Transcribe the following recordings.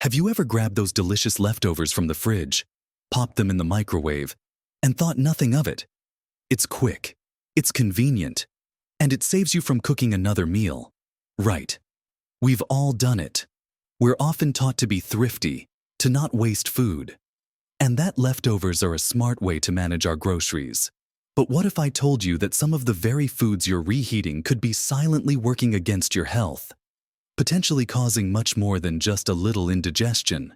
Have you ever grabbed those delicious leftovers from the fridge, popped them in the microwave, and thought nothing of it? It's quick, it's convenient, and it saves you from cooking another meal. Right. We've all done it. We're often taught to be thrifty, to not waste food. And that leftovers are a smart way to manage our groceries. But what if I told you that some of the very foods you're reheating could be silently working against your health, potentially causing much more than just a little indigestion?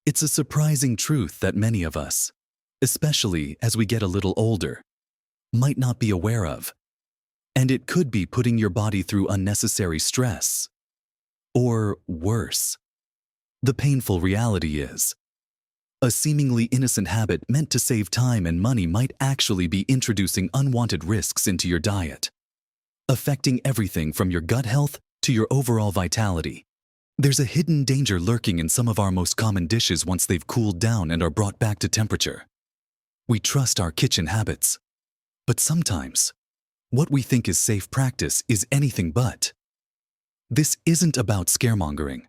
It's a surprising truth that many of us, especially as we get a little older, might not be aware of. And it could be putting your body through unnecessary stress. Or worse. The painful reality is, a seemingly innocent habit meant to save time and money might actually be introducing unwanted risks into your diet, affecting everything from your gut health to your overall vitality. There's a hidden danger lurking in some of our most common dishes once they've cooled down and are brought back to temperature. We trust our kitchen habits, but sometimes, what we think is safe practice is anything but. This isn't about scaremongering.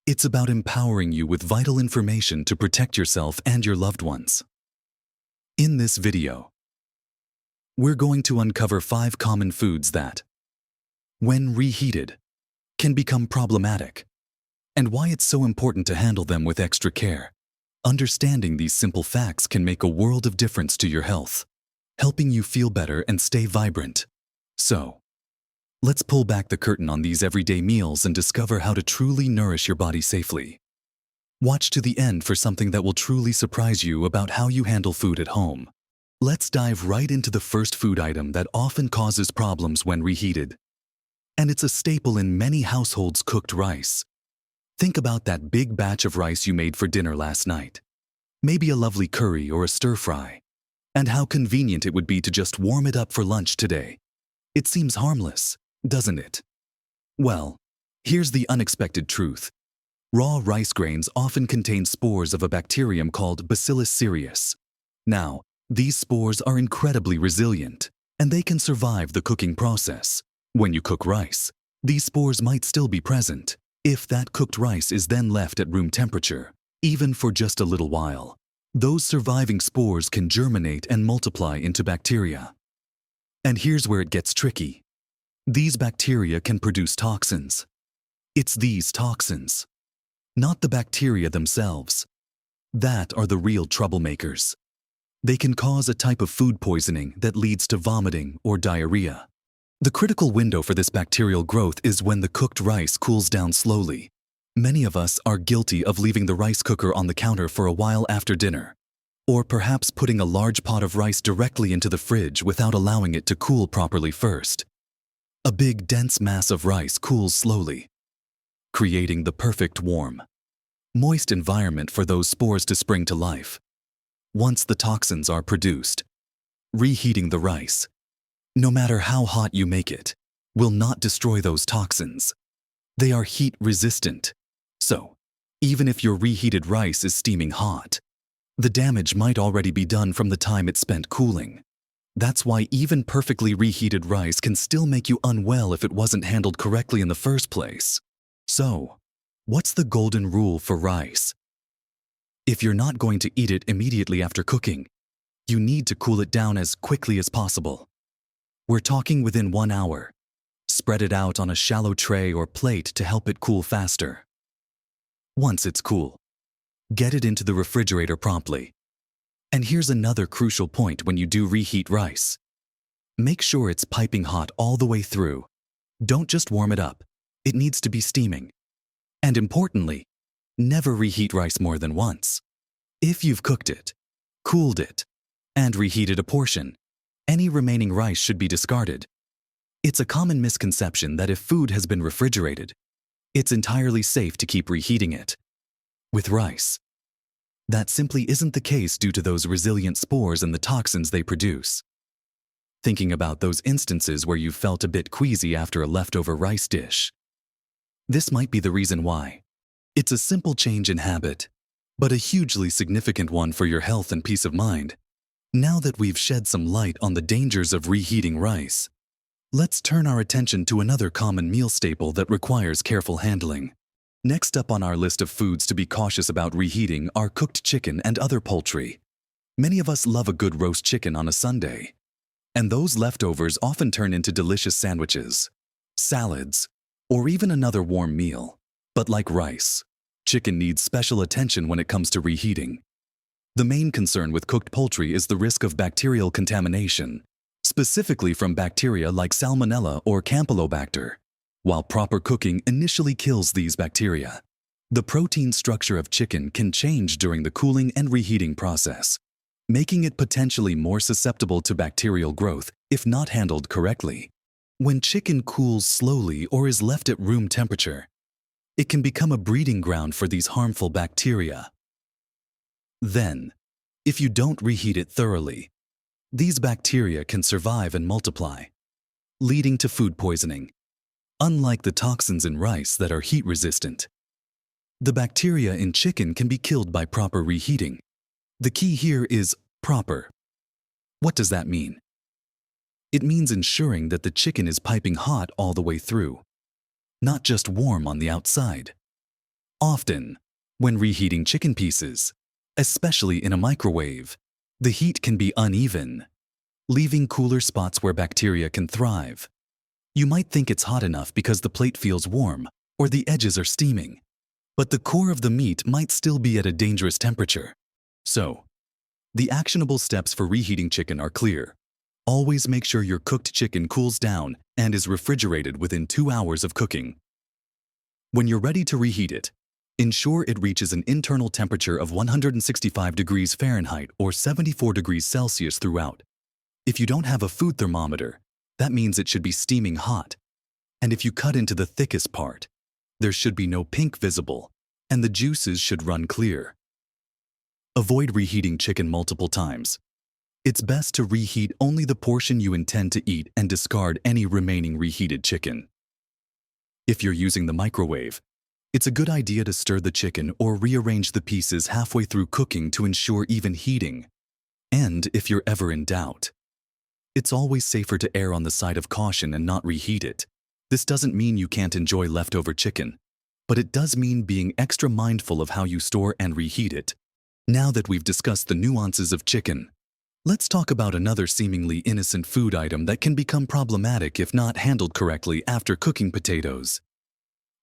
It's about empowering you with vital information to protect yourself and your loved ones. In this video, we're going to uncover 5 common foods that, when reheated, can become problematic, and why it's so important to handle them with extra care. Understanding these simple facts can make a world of difference to your health, helping you feel better and stay vibrant. So, let's pull back the curtain on these everyday meals and discover how to truly nourish your body safely. Watch to the end for something that will truly surprise you about how you handle food at home. Let's dive right into the first food item that often causes problems when reheated. And it's a staple in many households: cooked rice. Think about that big batch of rice you made for dinner last night. Maybe a lovely curry or a stir-fry. And how convenient it would be to just warm it up for lunch today. It seems harmless, doesn't it? Well, here's the unexpected truth. Raw rice grains often contain spores of a bacterium called Bacillus cereus. Now, these spores are incredibly resilient, and they can survive the cooking process. When you cook rice, these spores might still be present, if that cooked rice is then left at room temperature, even for just a little while. Those surviving spores can germinate and multiply into bacteria. And here's where it gets tricky. These bacteria can produce toxins. It's these toxins, not the bacteria themselves, that are the real troublemakers. They can cause a type of food poisoning that leads to vomiting or diarrhea. The critical window for this bacterial growth is when the cooked rice cools down slowly. Many of us are guilty of leaving the rice cooker on the counter for a while after dinner, or perhaps putting a large pot of rice directly into the fridge without allowing it to cool properly first. A big, dense mass of rice cools slowly, creating the perfect warm, moist environment for those spores to spring to life. Once the toxins are produced, reheating the rice, no matter how hot you make it, will not destroy those toxins. They are heat resistant. So, even if your reheated rice is steaming hot, the damage might already be done from the time it spent cooling. That's why even perfectly reheated rice can still make you unwell if it wasn't handled correctly in the first place. So, what's the golden rule for rice? If you're not going to eat it immediately after cooking, you need to cool it down as quickly as possible. We're talking within 1 hour. Spread it out on a shallow tray or plate to help it cool faster. Once it's cool, get it into the refrigerator promptly. And here's another crucial point when you do reheat rice. Make sure it's piping hot all the way through. Don't just warm it up. It needs to be steaming. And importantly, never reheat rice more than once. If you've cooked it, cooled it, and reheated a portion, any remaining rice should be discarded. It's a common misconception that if food has been refrigerated, it's entirely safe to keep reheating it. With rice, that simply isn't the case due to those resilient spores and the toxins they produce. Thinking about those instances where you felt a bit queasy after a leftover rice dish. This might be the reason why. It's a simple change in habit, but a hugely significant one for your health and peace of mind. Now that we've shed some light on the dangers of reheating rice, let's turn our attention to another common meal staple that requires careful handling: Next up on our list of foods to be cautious about reheating are cooked chicken and other poultry. Many of us love a good roast chicken on a Sunday, and those leftovers often turn into delicious sandwiches, salads, or even another warm meal. But like rice, chicken needs special attention when it comes to reheating. The main concern with cooked poultry is the risk of bacterial contamination, specifically from bacteria like Salmonella or Campylobacter. While proper cooking initially kills these bacteria, the protein structure of chicken can change during the cooling and reheating process, making it potentially more susceptible to bacterial growth if not handled correctly. When chicken cools slowly or is left at room temperature, it can become a breeding ground for these harmful bacteria. Then, if you don't reheat it thoroughly, these bacteria can survive and multiply, leading to food poisoning. Unlike the toxins in rice that are heat-resistant, the bacteria in chicken can be killed by proper reheating. The key here is proper. What does that mean? It means ensuring that the chicken is piping hot all the way through, not just warm on the outside. Often, when reheating chicken pieces, especially in a microwave, the heat can be uneven, leaving cooler spots where bacteria can thrive. You might think it's hot enough because the plate feels warm or the edges are steaming, but the core of the meat might still be at a dangerous temperature. So, the actionable steps for reheating chicken are clear. Always make sure your cooked chicken cools down and is refrigerated within 2 hours of cooking. When you're ready to reheat it, ensure it reaches an internal temperature of 165 degrees Fahrenheit or 74 degrees Celsius throughout. If you don't have a food thermometer, that means it should be steaming hot. And if you cut into the thickest part, there should be no pink visible, and the juices should run clear. Avoid reheating chicken multiple times. It's best to reheat only the portion you intend to eat and discard any remaining reheated chicken. If you're using the microwave, it's a good idea to stir the chicken or rearrange the pieces halfway through cooking to ensure even heating. And if you're ever in doubt, it's always safer to err on the side of caution and not reheat it. This doesn't mean you can't enjoy leftover chicken, but it does mean being extra mindful of how you store and reheat it. Now that we've discussed the nuances of chicken, let's talk about another seemingly innocent food item that can become problematic if not handled correctly after cooking potatoes.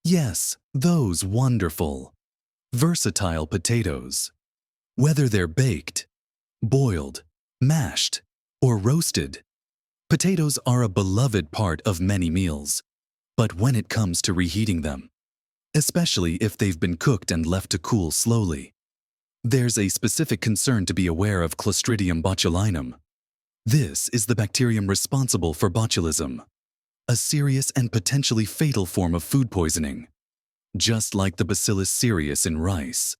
Yes, those wonderful, versatile potatoes. Whether they're baked, boiled, mashed, or roasted, potatoes are a beloved part of many meals. But when it comes to reheating them, especially if they've been cooked and left to cool slowly, there's a specific concern to be aware of: Clostridium botulinum. This is the bacterium responsible for botulism, a serious and potentially fatal form of food poisoning. Just like the Bacillus cereus in rice,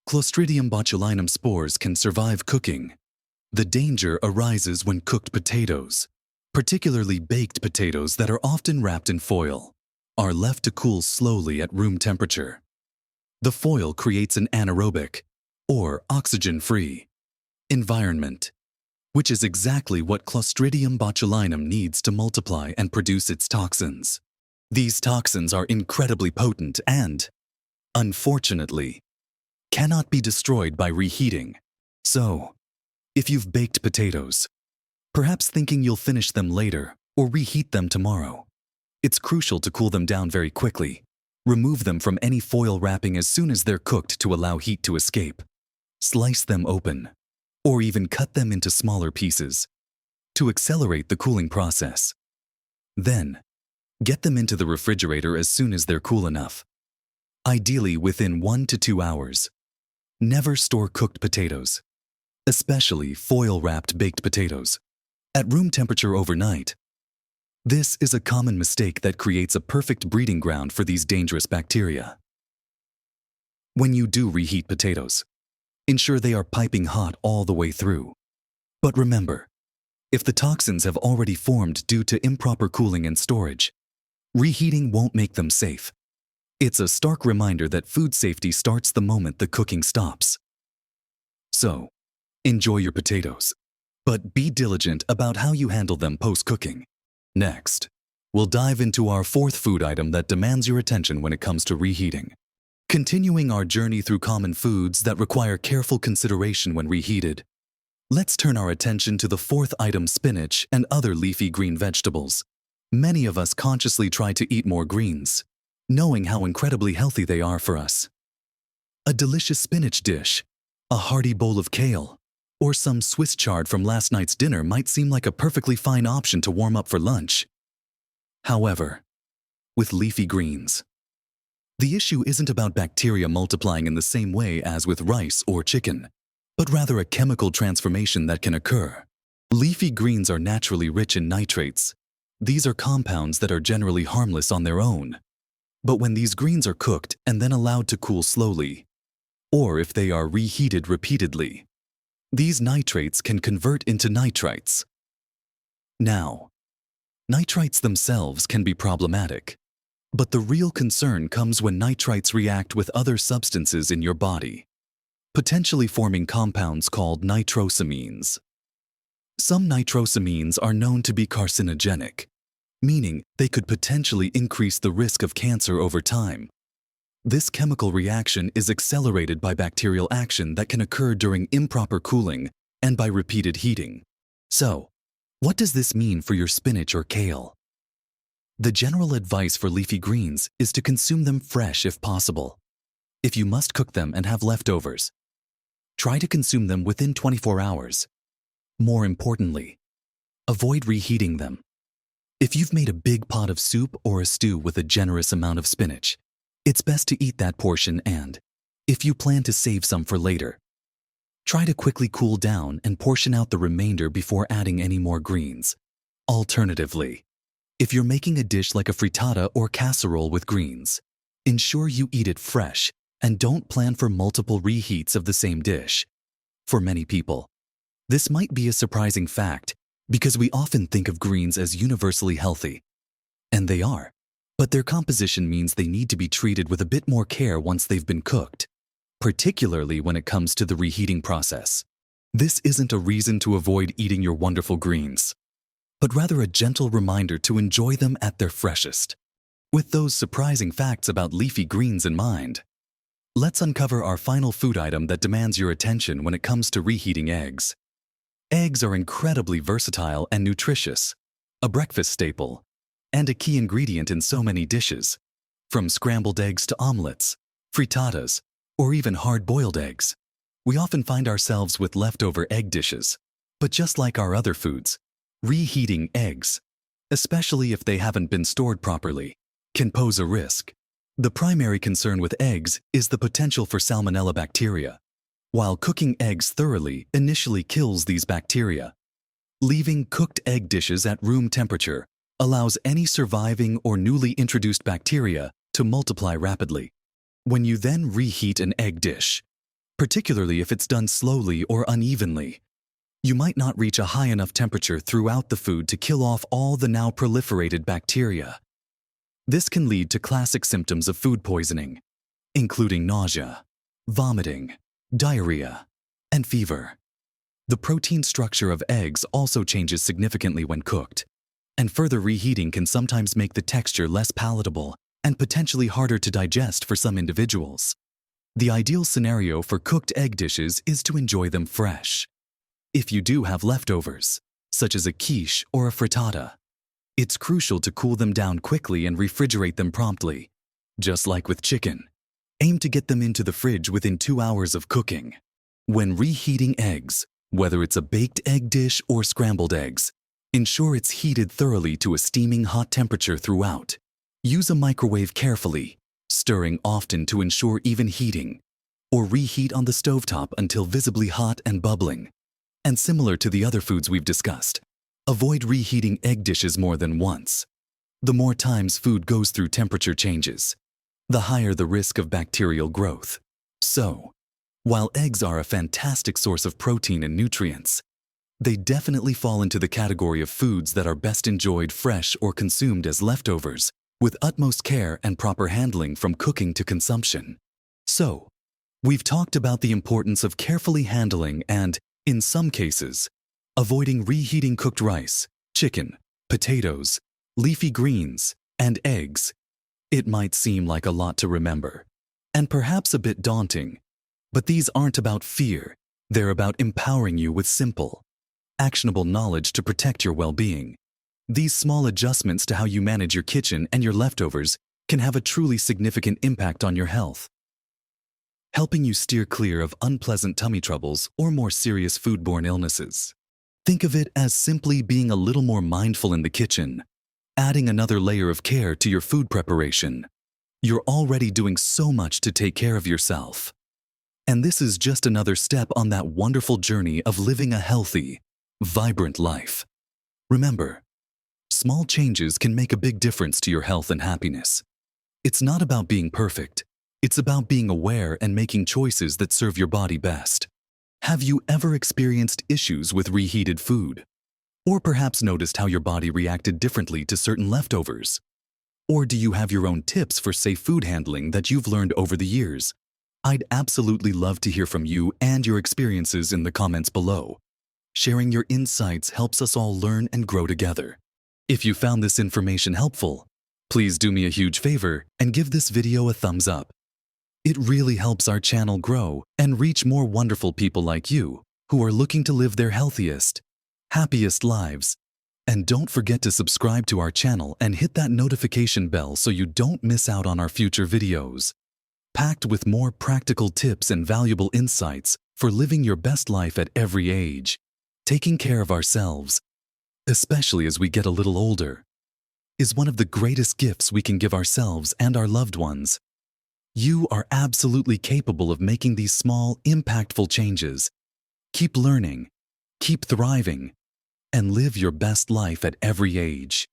Clostridium botulinum spores can survive cooking. The danger arises when cooked potatoes, particularly baked potatoes that are often wrapped in foil, are left to cool slowly at room temperature. The foil creates an anaerobic, or oxygen-free, environment, which is exactly what Clostridium botulinum needs to multiply and produce its toxins. These toxins are incredibly potent and, unfortunately, cannot be destroyed by reheating. So, if you've baked potatoes, perhaps thinking you'll finish them later or reheat them tomorrow, it's crucial to cool them down very quickly. Remove them from any foil wrapping as soon as they're cooked to allow heat to escape. Slice them open, or even cut them into smaller pieces to accelerate the cooling process. Then, get them into the refrigerator as soon as they're cool enough, ideally within 1 to 2 hours. Never store cooked potatoes, especially foil-wrapped baked potatoes, at room temperature overnight. This is a common mistake that creates a perfect breeding ground for these dangerous bacteria. When you do reheat potatoes, ensure they are piping hot all the way through. But remember, if the toxins have already formed due to improper cooling and storage, reheating won't make them safe. It's a stark reminder that food safety starts the moment the cooking stops. So, enjoy your potatoes, but be diligent about how you handle them post-cooking. Next, we'll dive into our fourth food item that demands your attention when it comes to reheating: Continuing our journey through common foods that require careful consideration when reheated, let's turn our attention to the fourth item: spinach and other leafy green vegetables. Many of us consciously try to eat more greens, knowing how incredibly healthy they are for us. A delicious spinach dish, a hearty bowl of kale, or some Swiss chard from last night's dinner might seem like a perfectly fine option to warm up for lunch. However, with leafy greens, the issue isn't about bacteria multiplying in the same way as with rice or chicken, but rather a chemical transformation that can occur. Leafy greens are naturally rich in nitrates. These are compounds that are generally harmless on their own. But when these greens are cooked and then allowed to cool slowly, or if they are reheated repeatedly, these nitrates can convert into nitrites. Now, nitrites themselves can be problematic, but the real concern comes when nitrites react with other substances in your body, potentially forming compounds called nitrosamines. Some nitrosamines are known to be carcinogenic, meaning they could potentially increase the risk of cancer over time. This chemical reaction is accelerated by bacterial action that can occur during improper cooling and by repeated heating. So, what does this mean for your spinach or kale? The general advice for leafy greens is to consume them fresh if possible. If you must cook them and have leftovers, try to consume them within 24 hours. More importantly, avoid reheating them. If you've made a big pot of soup or a stew with a generous amount of spinach, it's best to eat that portion, and, if you plan to save some for later, try to quickly cool down and portion out the remainder before adding any more greens. Alternatively, if you're making a dish like a frittata or casserole with greens, ensure you eat it fresh and don't plan for multiple reheats of the same dish. For many people, this might be a surprising fact because we often think of greens as universally healthy. And they are, but their composition means they need to be treated with a bit more care once they've been cooked, particularly when it comes to the reheating process. This isn't a reason to avoid eating your wonderful greens, but rather a gentle reminder to enjoy them at their freshest. With those surprising facts about leafy greens in mind, let's uncover our final food item that demands your attention when it comes to reheating eggs. Eggs are incredibly versatile and nutritious, a breakfast staple, and a key ingredient in so many dishes, from scrambled eggs to omelets, frittatas, or even hard-boiled eggs. We often find ourselves with leftover egg dishes, but just like our other foods, reheating eggs, especially if they haven't been stored properly, can pose a risk. The primary concern with eggs is the potential for salmonella bacteria, while cooking eggs thoroughly initially kills these bacteria. Leaving cooked egg dishes at room temperature allows any surviving or newly introduced bacteria to multiply rapidly. When you then reheat an egg dish, particularly if it's done slowly or unevenly, you might not reach a high enough temperature throughout the food to kill off all the now proliferated bacteria. This can lead to classic symptoms of food poisoning, including nausea, vomiting, diarrhea, and fever. The protein structure of eggs also changes significantly when cooked, and further reheating can sometimes make the texture less palatable and potentially harder to digest for some individuals. The ideal scenario for cooked egg dishes is to enjoy them fresh. If you do have leftovers, such as a quiche or a frittata, it's crucial to cool them down quickly and refrigerate them promptly. Just like with chicken, aim to get them into the fridge within 2 hours of cooking. When reheating eggs, whether it's a baked egg dish or scrambled eggs, ensure it's heated thoroughly to a steaming hot temperature throughout. Use a microwave carefully, stirring often to ensure even heating, or reheat on the stovetop until visibly hot and bubbling. And similar to the other foods we've discussed, avoid reheating egg dishes more than once. The more times food goes through temperature changes, the higher the risk of bacterial growth. So, while eggs are a fantastic source of protein and nutrients, they definitely fall into the category of foods that are best enjoyed fresh or consumed as leftovers, with utmost care and proper handling from cooking to consumption. So, we've talked about the importance of carefully handling and, in some cases, avoiding reheating cooked rice, chicken, potatoes, leafy greens, and eggs. It might seem like a lot to remember, and perhaps a bit daunting. But these aren't about fear. They're about empowering you with simple, actionable knowledge to protect your well-being. These small adjustments to how you manage your kitchen and your leftovers can have a truly significant impact on your health, helping you steer clear of unpleasant tummy troubles or more serious foodborne illnesses. Think of it as simply being a little more mindful in the kitchen, adding another layer of care to your food preparation. You're already doing so much to take care of yourself. And this is just another step on that wonderful journey of living a healthy, vibrant life. Remember, small changes can make a big difference to your health and happiness. It's not about being perfect. It's about being aware and making choices that serve your body best. Have you ever experienced issues with reheated food? Or perhaps noticed how your body reacted differently to certain leftovers? Or do you have your own tips for safe food handling that you've learned over the years? I'd absolutely love to hear from you and your experiences in the comments below. Sharing your insights helps us all learn and grow together. If you found this information helpful, please do me a huge favor and give this video a thumbs up. It really helps our channel grow and reach more wonderful people like you who are looking to live their healthiest, happiest lives. And don't forget to subscribe to our channel and hit that notification bell so you don't miss out on our future videos, packed with more practical tips and valuable insights for living your best life at every age. Taking care of ourselves, especially as we get a little older, is one of the greatest gifts we can give ourselves and our loved ones. You are absolutely capable of making these small, impactful changes. Keep learning, keep thriving, and live your best life at every age.